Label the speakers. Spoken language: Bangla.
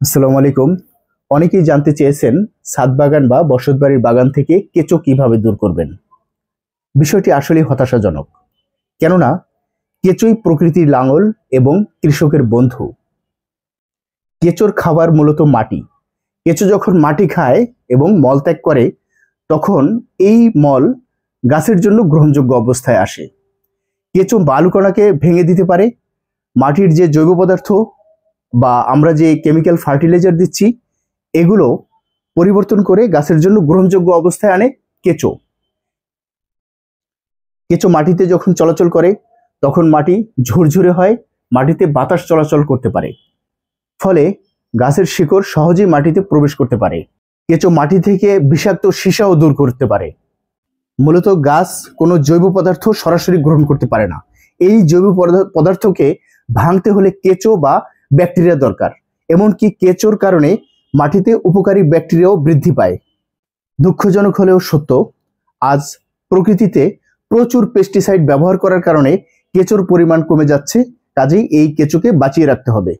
Speaker 1: আসসালামু আলাইকুম। অনেকেই জানতে চেয়েছেন ছাদ বাগান বা বসতবাড়ির বাগান থেকে কেঁচো কিভাবে দূর করবেন। বিষয়টি আসলেই হতাশাজনক, কেননা কেঁচোই প্রকৃতির লাঙল এবং কৃষকের বন্ধু। কেঁচোর খাবার মূলত মাটি। কেঁচো যখন মাটি খায় এবং মলত্যাগ করে, তখন এই মল গাছের জন্য গ্রহণযোগ্য অবস্থায় আসে। কেঁচো বালুকণাকে ভেঙে দিতে পারে। মাটির যে জৈব পদার্থ বা আমরা যে কেমিক্যাল ফার্টিলাইজার দিচ্ছি, এগুলো পরিবর্তন করে গাছের জন্য গ্রহণযোগ্য অবস্থায় আনে কেঁচো। কেঁচো মাটিতে যখন চলাচল করে, তখন মাটি ঝুরঝুরে হয়, মাটিতে বাতাস চলাচল করতে পারে, ফলে গাছের শিকড় সহজেই মাটিতে প্রবেশ করতে পারে। কেঁচো মাটি থেকে বিষাক্ত সীসাও দূর করতে পারে। মূলত গাছ কোনো জৈব পদার্থ সরাসরি গ্রহণ করতে পারে না। এই জৈব পদার্থকে ভাঙতে হলে কেঁচো বা ব্যাকটেরিয়া দরকার। এমনকি কেঁচোর কারণে মাটিতে উপকারী ব্যাকটেরিয়াও বৃদ্ধি পায়। দুঃখজনক হলেও সত্য, আজ প্রকৃতিতে প্রচুর পেস্টিসাইড ব্যবহার করার কারণে কেঁচোর পরিমাণ কমে যাচ্ছে। কাজেই এই কেঁচোকে বাঁচিয়ে রাখতে হবে।